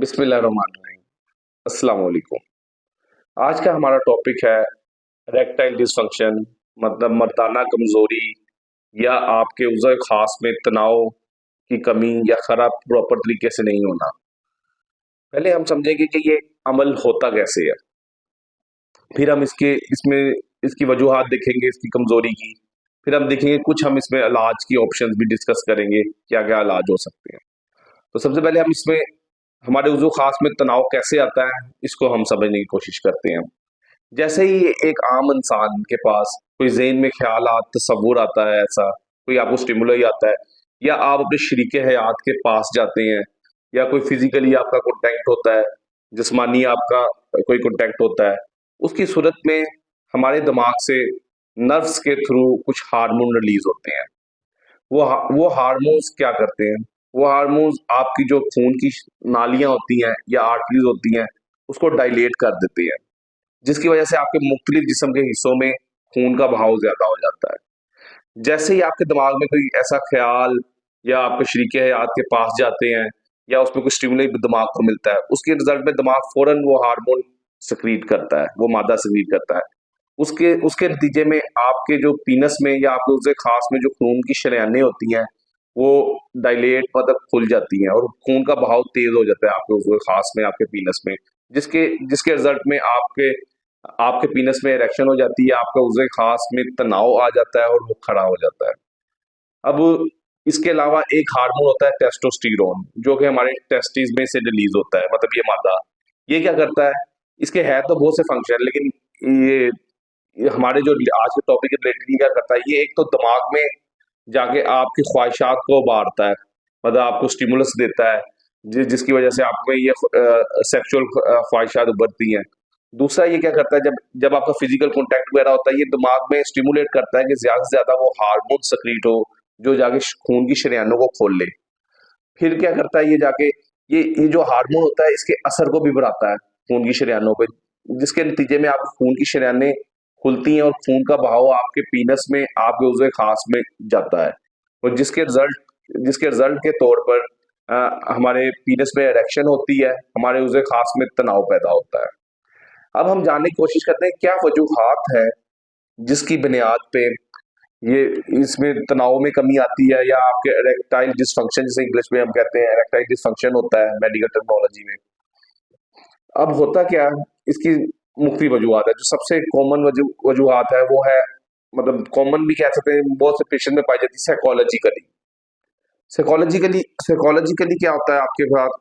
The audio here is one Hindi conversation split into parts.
बिस्मिल्लाहिर्रहमानिर्रहीम। अस्सलाम वालेकुम। आज का हमारा टॉपिक है इरेक्टाइल डिसफंक्शन, मतलब मर्दाना कमजोरी या आपके उज़व खास में तनाव की कमी या खराब प्रॉपर तरीके से नहीं होना। पहले हम समझेंगे कि ये अमल होता कैसे है, फिर हम इसमें इसकी वजूहात देखेंगे, इसकी कमजोरी की। फिर हम देखेंगे, कुछ हम इसमें इलाज की ऑप्शंस भी डिस्कस करेंगे, क्या क्या इलाज हो सकते हैं। तो सबसे पहले हम इसमें हमारे उज़व खास में तनाव कैसे आता है, इसको हम समझने की कोशिश करते हैं। जैसे ही एक आम इंसान के पास कोई ज़हन में ख्यालात, तसव्वुर आता है, ऐसा कोई आपको स्टिमुलस आता है, या आप अपने शरीके हयात के पास जाते हैं, या कोई फिजिकली आपका कॉन्टैक्ट होता है, जिस्मानी आपका कोई कॉन्टैक्ट होता है, उसकी सूरत में हमारे दिमाग से नर्व्स के थ्रू कुछ हार्मोन रिलीज होते हैं। वो हार्मोन्स क्या करते हैं? वो हार्मोन्स आपकी जो खून की नालियां होती हैं या आर्टरीज होती हैं, उसको डायलेट कर देते हैं, जिसकी वजह से आपके मुख्तलिफ जिस्म के हिस्सों में खून का बहाव ज्यादा हो जाता है। जैसे ही आपके दिमाग में कोई ऐसा ख्याल या आपके शरीके हयात के पास जाते हैं, या उसमें कुछ स्टिमुलस दिमाग को मिलता है, उसके रिजल्ट में दिमाग फौरन वो हार्मोन सक्रीट करता है, वो मादा सक्रीट करता है। उसके उसके नतीजे में आपके जो पीनस में या आपके उसके खास में जो खून की शरेयानें होती हैं, वो डायलेट मतलब खुल जाती हैं और खून का बहाव तेज हो जाता है आपके उसके खास में, आपके पीनस में, जिसके जिसके रिजल्ट में आपके आपके पीनस में इरेक्शन हो जाती है, आपका उज़वे खास में तनाव आ जाता है और वो खड़ा हो जाता है। अब इसके अलावा एक हार्मोन होता है टेस्टोस्टेरोन, जो कि हमारे टेस्टिस में से रिलीज होता है, मतलब ये मादा। ये क्या करता है? इसके है तो बहुत से फंक्शन, लेकिन ये ये हमारे जो आज के टॉपिक के रिलेटेड क्या करता है, ये एक तो दिमाग में जाके आपकी ख्वाहिशात को उभारता है, मतलब आपको स्टिमुलस देता है, जिसकी वजह से आप में ये सेक्सुअल ख्वाहिशात उभरती हैं। दूसरा ये क्या करता है, जब जब आपका फिजिकल कांटेक्ट वगैरह होता है, ये दिमाग में स्टिमुलेट करता है कि ज्यादा से ज्यादा वो हार्मोन सक्रीट हो, जो जाके खून की शरेयानों को खोल ले। फिर क्या करता है, ये जाके ये जो हार्मोन होता है, इसके असर को भी बढ़ाता है खून की शरेयानों पे, जिसके नतीजे में आपकी खून की शरेयानें खुलती हैं और खून का बहाव आपके पीनस में, आपके उज़वे खास में जाता है, और जिसके रिजल्ट के तौर पर हमारे पीनस में इरेक्शन होती है, हमारे उज़वे खास में तनाव पैदा होता है। अब हम जानने की कोशिश करते हैं, क्या वजूहात है जिसकी बुनियाद पे ये इसमें तनाव में कमी आती है, या आपके इरेक्टाइल डिसफंक्शन, जिसे इंग्लिश में हम कहते हैं इरेक्टाइल डिसफंक्शन होता है मेडिकल टर्मिनोलॉजी में। अब होता क्या है, इसकी मुख्तलिफ वजूहात है। जो सबसे कॉमन वजूहात है, वो है, मतलब कॉमन भी कह सकते हैं, बहुत से पेशेंट में पाई जाती है साइकोलॉजिकली। साइकोलॉजिकली क्या होता है आपके साथ,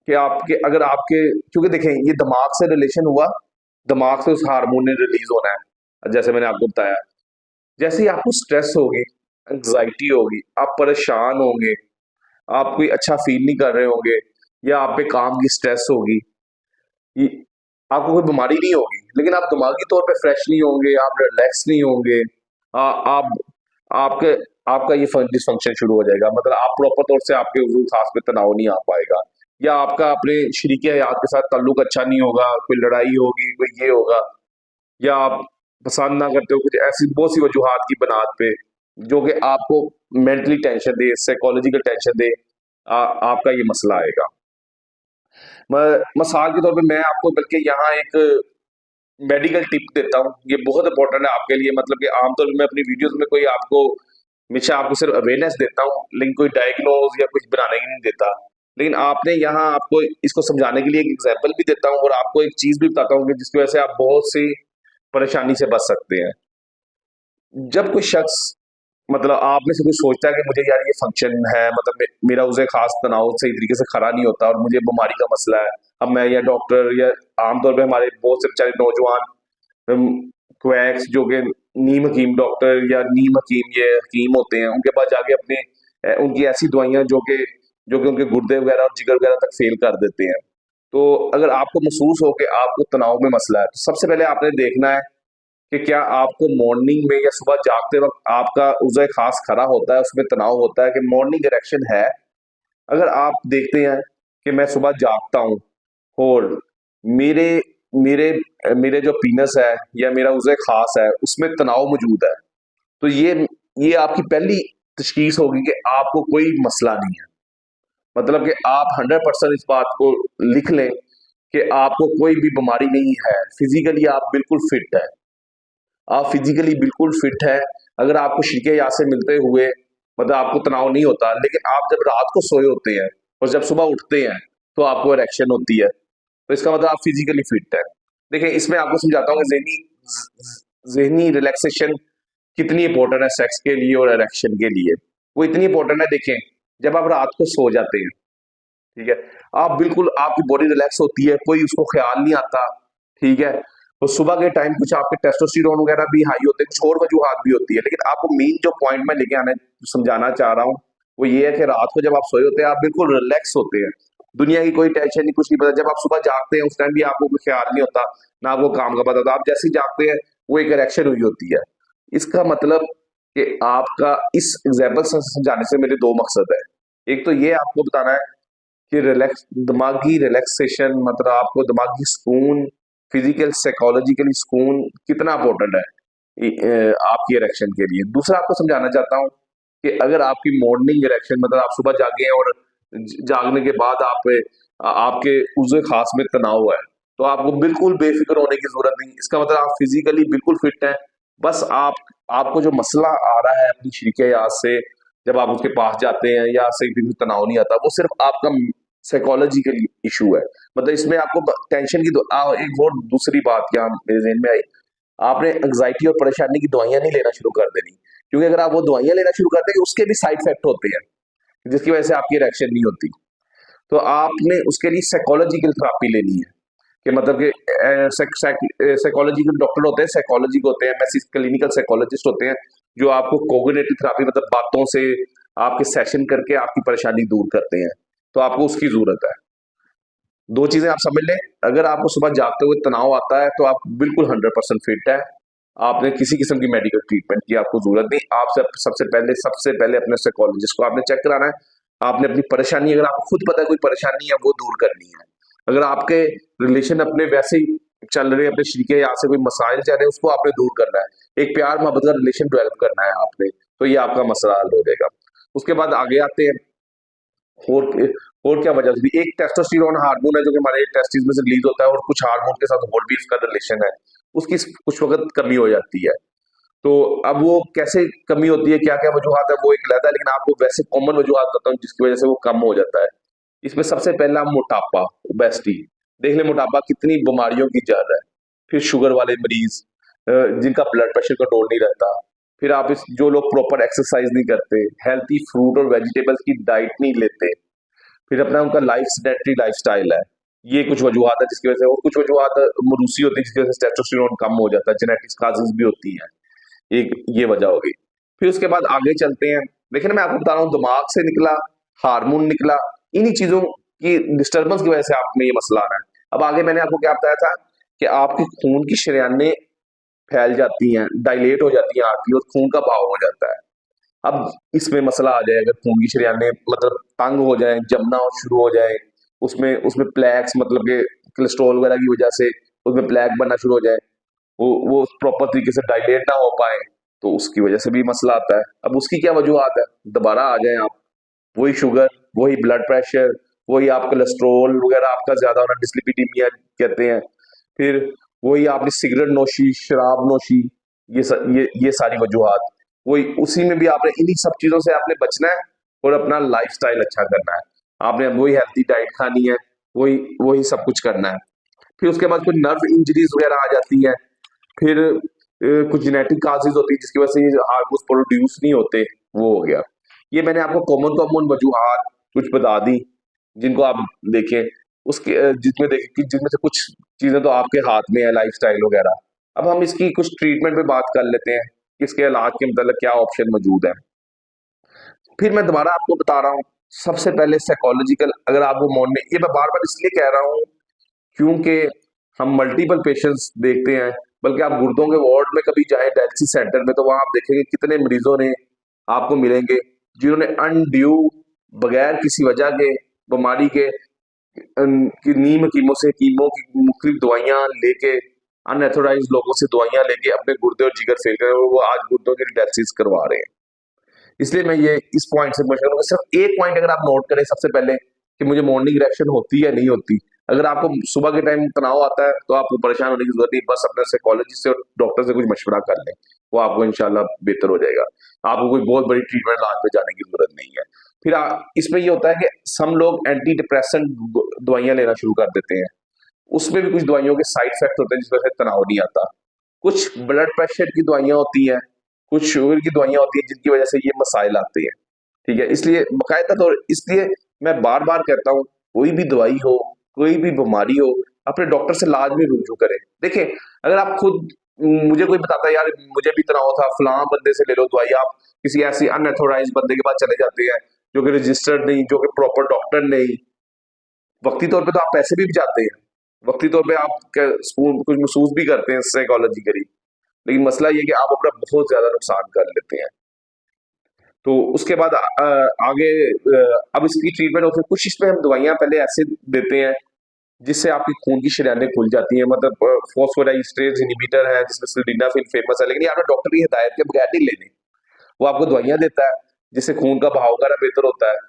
कि आपके अगर आपके, क्योंकि देखें, ये दिमाग से रिलेशन हुआ, दिमाग से उस हार्मोन ने रिलीज होना है, जैसे मैंने आपको बताया। जैसे ही आपको स्ट्रेस होगी, एंग्जाइटी होगी, आप परेशान होंगे, आप कोई अच्छा फील नहीं कर रहे होंगे, या आप पे काम की स्ट्रेस होगी, ये आपको कोई बीमारी नहीं होगी, लेकिन आप दिमागी तौर पे फ्रेश नहीं होंगे, आप रिलैक्स नहीं होंगे। आप आपके आपका ये डिसफंक्शन शुरू हो जाएगा, मतलब आप प्रॉपर तौर से आपके उज़ू खास में तनाव नहीं आ पाएगा, या आपका अपने शरीके हयात के साथ ताल्लुक अच्छा नहीं होगा, कोई लड़ाई होगी, कोई ये होगा, या आप पसंद ना करते हो, कुछ ऐसी बहुत सी वजूहात की बुनियाद पे, जो कि आपको मेंटली टेंशन दे, साइकोलॉजिकल टेंशन दे, आपका ये मसला आएगा। मिसाल के तौर पे मैं आपको बल्कि यहाँ एक मेडिकल टिप देता हूँ, ये बहुत इंपॉर्टेंट है आपके लिए। मतलब कि आमतौर पर मैं अपनी वीडियोस में कोई आपको, हमेशा आपको सिर्फ अवेयरनेस देता हूँ, लेकिन कोई डायग्नोज या कुछ बनाने की नहीं देता। लेकिन आपने यहाँ आपको इसको समझाने के लिए एक एग्जाम्पल भी देता हूँ, और आपको एक चीज भी बताता हूँ कि जिसकी वजह से आप बहुत सी परेशानी से बच सकते हैं। जब कोई शख्स, मतलब आप में से कोई सोचता है कि मुझे यार ये फंक्शन है, मतलब मेरा उसे खास तनाव सही तरीके से खड़ा नहीं होता और मुझे बीमारी का मसला है, अब मैं या डॉक्टर, या आमतौर पे हमारे बहुत से बेचारे नौजवान क्वैक्स, जो कि नीम हकीम डॉक्टर या नीम हकीम, ये हकीम होते हैं, उनके पास जाके अपने उनकी ऐसी दवाइयां जो कि उनके गुर्दे वगैरह और जिगर वगैरह तक फेल कर देते हैं। तो अगर आपको महसूस हो कि आपको तनाव में मसला है, तो सबसे पहले आपने देखना है कि क्या आपको मॉर्निंग में या सुबह जागते वक्त आपका उज़े खास खड़ा होता है, उसमें तनाव होता है, कि मॉर्निंग इरेक्शन है। अगर आप देखते हैं कि मैं सुबह जागता हूँ और मेरे मेरे मेरे जो पीनस है या मेरा उज़े खास है, उसमें तनाव मौजूद है, तो ये आपकी पहली तशखीस होगी कि आपको कोई मसला नहीं है। मतलब कि आप 100% इस बात को लिख लें कि आपको कोई भी बीमारी नहीं है, फिजिकली आप बिल्कुल फिट है, आप फिजिकली बिल्कुल फिट है। अगर आपको शिके या से मिलते हुए मतलब आपको तनाव नहीं होता, लेकिन आप जब रात को सोए होते हैं और जब सुबह उठते हैं तो आपको इरेक्शन होती है, तो इसका मतलब आप फिजिकली फिट है। देखिए इसमें आपको समझाता हूँ कि ज़हनी रिलैक्सेशन कितनी इंपॉर्टेंट है सेक्स के लिए और इरेक्शन के लिए। वो इतनी इंपॉर्टेंट है, देखें जब आप रात को सो जाते हैं, ठीक है, आप बिल्कुल आपकी बॉडी रिलैक्स होती है, कोई उसको ख्याल नहीं आता, ठीक है। तो सुबह के टाइम कुछ आपके टेस्टोस्टेरोन वगैरह भी हाई होते हैं, कुछ और वजूहात भी होती है, लेकिन आपको मेन जो पॉइंट मैं लेके आने समझाना चाह रहा हूँ वो ये है कि रात को जब आप सोए होते हैं आप बिल्कुल रिलैक्स होते हैं, दुनिया की कोई टेंशन नहीं, कुछ नहीं पता। जब आप सुबह जागते हैं उस टाइम भी आपको कोई ख्याल नहीं होता, ना आपको काम का पता होता, आप जैसे ही जागते हैं वो एक इरेक्शन हुई होती है। इसका मतलब कि आपका इस एग्जाम्पल से समझाने से मेरे दो मकसद है। एक तो ये आपको बताना है कि रिलैक्स दिमागी रिलैक्सेशन मतलब आपको दिमागी सुकून, फिजिकल साइकोलॉजिकली सुकून कितना इंपॉर्टेंट है आपकी इरेक्शन के लिए। दूसरा आपको समझाना चाहता हूँ कि अगर आपकी मॉर्निंग इरेक्शन मतलब आप सुबह जागे हैं और जागने के बाद आपके उज़े खास में तनाव है, तो आपको बिल्कुल बेफिक्र होने की जरूरत नहीं। इसका मतलब आप फिजिकली बिल्कुल फिट हैं। बस आपको जो मसला आ रहा है अपनी शरीके याद से, जब आप उसके पास जाते हैं या से भी तनाव नहीं आता, वो सिर्फ आपका साइकोलॉजिकल इशू है। मतलब इसमें आपको टेंशन की एक और दूसरी बात क्या मेरे जहन में आई, आपने एंग्जाइटी और परेशानी की दवाइयां नहीं लेना शुरू कर देनी, क्योंकि अगर आप वो दवाइयां लेना शुरू कर देंगे उसके भी साइड इफेक्ट होते हैं जिसकी वजह से आपकी रिएक्शन नहीं होती। तो आपने उसके लिए साइकोलॉजिकल थेरेपी लेनी है कि मतलब कि साइकोलॉजिकल डॉक्टर होते हैं, साइकोलॉजी के होते हैं, एमएससी क्लिनिकल साइकोलॉजिस्ट होते हैं, जो आपको कोग्निटिव थेरेपी मतलब बातों से आपके सेशन करके आपकी परेशानी दूर करते हैं। तो आपको उसकी जरूरत है। दो चीजें आप समझ लें, अगर आपको सुबह जागते हुए तनाव आता है तो आप बिल्कुल 100% फिट है, आपने किसी किस्म की मेडिकल ट्रीटमेंट की आपको जरूरत नहीं। आप सबसे पहले अपने साइकोलॉजिस्ट को आपने चेक कराना है। आपने अपनी परेशानी, अगर आपको खुद पता है कोई परेशानी है, वो दूर करनी है। अगर आपके रिलेशन अपने वैसे ही चल रहे हैं, अपने शरीके यहाँ से कोई मसाइल चल रहे हैं, उसको आपने दूर करना है, एक प्यार मोहब्बत का रिलेशन डेवलप करना है आपने, तो ये आपका मसला हल हो जाएगा। उसके बाद आगे आते हैं और और क्या वजह होती है। एक टेस्टोस्टेरोन हार्मोन है जो कि हमारे टेस्टिस में से रिलीज होता है, और कुछ हार्मोन के साथ और भी इसका रिलेशन है, उसकी कुछ वक्त कमी हो जाती है। तो अब वो कैसे कमी होती है, क्या क्या वजूहत है, वो एक अलग है, लेकिन आपको वैसे कॉमन वजूहत बताता हूँ जिसकी वजह से वो कम हो जाता है। इसमें सबसे पहला मोटापा, ओबेसिटी। देख ले मोटापा कितनी बीमारियों की जड़ है। फिर शुगर वाले मरीज, जिनका ब्लड प्रेशर कंट्रोल नहीं रहता। फिर आप इस जो लोग प्रॉपर एक्सरसाइज नहीं करते, हेल्थी फ्रूट और वेजिटेबल्स की डाइट नहीं लेते, फिर अपना उनका लाइफ सेडेंटरी लाइफस्टाइल है, ये कुछ वजूहत है जिसकी वजह से। और कुछ वजूहत मरूसी होती है जिसकी वजह से टेस्टोस्टेरोन कम हो जाता है, जेनेटिक्स काजेज भी होती है, एक ये वजह हो गई। फिर उसके बाद आगे चलते हैं, देखिए ना मैं आपको बता रहा हूँ दिमाग से निकला, हार्मोन निकला, इन्हीं चीजों की डिस्टर्बेंस की वजह से आप में ये मसला आ रहा है। अब आगे मैंने आपको क्या बताया था कि आपकी खून की शरेयानें फैल जाती हैं, डायलेट हो जाती हैं आर्टरी, और खून का बहाव हो जाता है। अब इसमें मसला आ जाए, अगर खून की शरेयानें मतलब तंग हो जाए, जमना और शुरू हो जाए, उसमें उसमें प्लैक्स मतलब के कोलेस्ट्रॉल वगैरह की वजह से उसमें प्लैक बनना शुरू हो जाए, वो प्रॉपर तरीके से डायलेट ना हो पाए, तो उसकी वजह से भी मसला आता है। अब उसकी क्या वजूहत है, दोबारा आ जाए आप, वही शुगर, वही ब्लड प्रेशर, वही आप कोलेस्ट्रॉल वगैरह आपका ज्यादा होना, डिस्लिपिडीमिया कहते हैं। फिर वही आपने सिगरेट नोशी, शराब नोशी, ये सारी वजूहत, वही उसी में भी आपने इन्हीं सब चीजों से आपने बचना है और अपना लाइफस्टाइल अच्छा करना है। आपने वही हेल्थी डाइट खानी है, वही वही सब कुछ करना है। फिर उसके बाद कुछ नर्व इंजरीज वगैरह आ जाती है। फिर कुछ जेनेटिक काजेज होती है जिसकी वजह से ये हार्मोन्स प्रोड्यूस नहीं होते, वो हो गया। ये मैंने आपको कॉमन कॉमन वजूहात कुछ बता दी, जिनको आप देखें, उसके जिसमें देखें कि जिनमें से कुछ चीजें तो आपके हाथ में है, लाइफस्टाइल वगैरह। अब हम इसकी कुछ ट्रीटमेंट पे बात कर लेते हैं कि इसके इलाज के मतलब क्या ऑप्शन मौजूद है। फिर मैं दोबारा आपको बता रहा हूँ, सबसे पहले साइकोलॉजिकल, अगर आपको मॉर्निंग, ये मैं बार बार इसलिए कह रहा हूँ क्योंकि हम मल्टीपल पेशेंट्स देखते हैं, बल्कि आप गुर्दों के वार्ड में कभी जाए डायलिसिस सेंटर में, तो वहां आप देखेंगे कितने मरीजों ने आपको मिलेंगे जिन्होंने अनड्यू, बगैर किसी वजह के बीमारी के की नीम कीमो से कीमो की मुख्तलिफ दवाइयां लेके, अनएथोराइज लोगों से दवाइयां लेके अपने गुर्दे और जिगर फेल कर वो आज गुर्दों की डायलिसिस करवा रहे हैं। इसलिए मैं ये इस पॉइंट से पूछ रहा हूँ, सिर्फ एक पॉइंट अगर आप नोट करें सबसे पहले कि मुझे मॉर्निंग इरेक्शन होती है या नहीं होती। अगर आपको सुबह के टाइम तनाव आता है तो आपको परेशान होने की जरूरत नहीं, बस अपने साइकोलॉजिस्ट से और डॉक्टर से कुछ मशवरा कर लें, वो आपको इंशाल्लाह बेहतर हो जाएगा। आपको कोई बहुत बड़ी ट्रीटमेंट लाने पे जाने की जरूरत नहीं है। फिर इसमें ये होता है कि सम लोग एंटी डिप्रेसेंट दवाइयां लेना शुरू कर देते हैं। उसमें भी कुछ दवाइयों के साइड इफेक्ट होते हैं जिस वजह से तनाव नहीं आता। कुछ ब्लड प्रेशर की दवाइयां होती हैं, कुछ शुगर की दवाइयां होती हैं जिनकी वजह से ये मसाइल आते हैं। ठीक है, इसलिए बाकायदा तौर इसलिए मैं बार बार कहता हूँ, कोई भी दवाई हो, कोई भी बीमारी हो, अपने डॉक्टर से लाजमी रुजू करें। देखिए, अगर आप खुद मुझे कोई बताता है यार मुझे भी तनाव था, फलां बंदे से ले लो दवाई, आप किसी ऐसी अनऑथोराइज बंदे के पास चले जाते हैं जो कि रजिस्टर्ड नहीं, जो कि प्रॉपर डॉक्टर नहीं। वक्ती तौर पे तो आप पैसे भी जाते हैं, वक्ती तौर पे आप कुछ महसूस भी करते हैं साइकोलॉजिकली, लेकिन मसला ये कि आप अपना बहुत ज्यादा नुकसान कर लेते हैं। तो उसके बाद आगे अब इसकी ट्रीटमेंट होती है, कुछ इसमें हम दवाइयां पहले ऐसे देते हैं जिससे आपकी खून की शरीयानें खुल जाती हैं, मतलब फॉस्फोडाइस्ट्रेज इनहिबिटर है जिसमें सिल्डेनाफिल फेमस है, लेकिन ये आपने डॉक्टर की हिदायत के बगैर नहीं लेने। वो आपको दवाइयां देता है जिससे खून का बहाव वगैरह बेहतर होता है,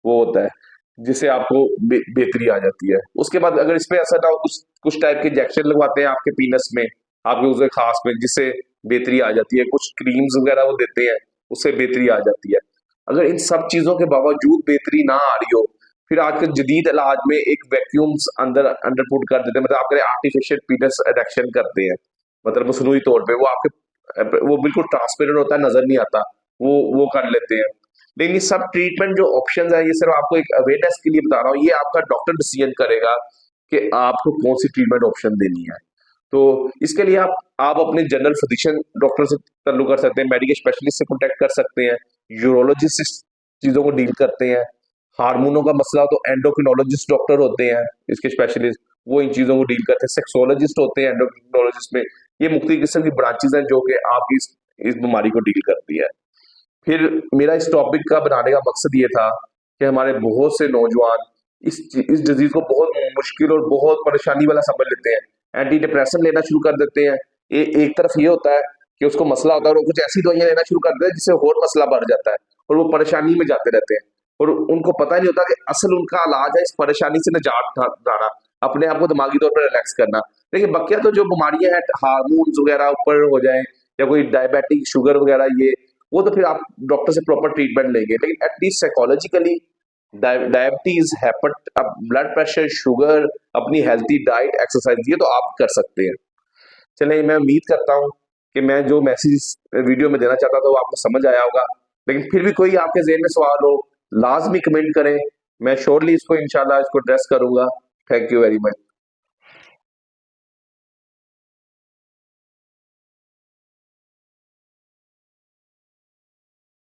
वो होता है जिससे आपको बेहतरी आ जाती है। उसके बाद अगर इसमें असर ना हो, कुछ कुछ टाइप के इंजेक्शन लगवाते हैं आपके पीनस में, आपके उसे खास में, जिससे बेहतरी आ जाती है। कुछ क्रीम्स वगैरह वो देते हैं, उससे बेहतरी आ जाती है। अगर इन सब चीजों के बावजूद बेहतरी ना आ रही हो, फिर आजकल जदीद इलाज में एक वैक्यूम्स अंदर अंडर पुट कर देते हैं, मतलब आपके आर्टिफिशियल पीनस इरेक्शन करते हैं, मतलब मसनूई तौर पे वो आपके वो बिल्कुल ट्रांसपेरेंट होता है, नजर नहीं आता, वो कर लेते हैं। लेकिन ये सब ट्रीटमेंट जो ऑप्शंस है, ये सिर्फ आपको एक अवेयरनेस के लिए बता रहा हूँ, ये आपका डॉक्टर डिसीजन करेगा कि आपको कौन सी ट्रीटमेंट ऑप्शन देनी है। तो इसके लिए आप अपने जनरल फिजिशियन डॉक्टर से ताल्लुक कर सकते हैं, मेडिकल स्पेशलिस्ट से कॉन्टेक्ट कर सकते हैं, यूरोलॉजिस्ट इस चीजों को डील करते हैं। हार्मोनों का मसला हो तो एंडोक्रिनोलॉजिस्ट डॉक्टर होते हैं इसके स्पेशलिस्ट, वो इन चीजों को डील करते हैं। सेक्सोलॉजिस्ट होते हैं एंडोक्रिनोलॉजिस्ट में। ये मुख्तलिफ किस्म की ब्रांचेज हैं जो कि आपकी इस बीमारी को डील करती है। फिर मेरा इस टॉपिक का बनाने का मकसद ये था कि हमारे बहुत से नौजवान इस डिजीज को बहुत मुश्किल और बहुत परेशानी वाला समझ लेते हैं, एंटी डिप्रेशन लेना शुरू कर देते हैं। एक तरफ ये होता है कि उसको मसला होता है और वो कुछ ऐसी दवाइयां लेना शुरू कर देते हैं जिससे और मसला बढ़ जाता है और वो परेशानी में जाते रहते हैं, और उनको पता नहीं होता कि असल उनका इलाज है इस परेशानी से निजात दिलाना, अपने आप को दिमागी तौर पर रिलैक्स करना। देखिए, बकिया तो जो बीमारियां हैं, हार्मोन्स वगैरह ऊपर हो जाए या कोई डायबिटिक शुगर वगैरह, ये वो तो फिर आप डॉक्टर से प्रॉपर ट्रीटमेंट लेंगे, लेकिन एटलीस्ट साइकोलॉजिकली डायबिटीज, हेपट, अब ब्लड प्रेशर, शुगर, अपनी हेल्थी डाइट, एक्सरसाइज, ये तो आप कर सकते हैं। चलिए, मैं उम्मीद करता हूँ कि मैं जो मैसेज वीडियो में देना चाहता था वो आपको समझ आया होगा, लेकिन फिर भी कोई आपके ज़हन में सवाल हो, लाजमी कमेंट करें, मैं श्योरली इसको इंशाल्लाह इसको एड्रेस करूंगा। Thank you very much.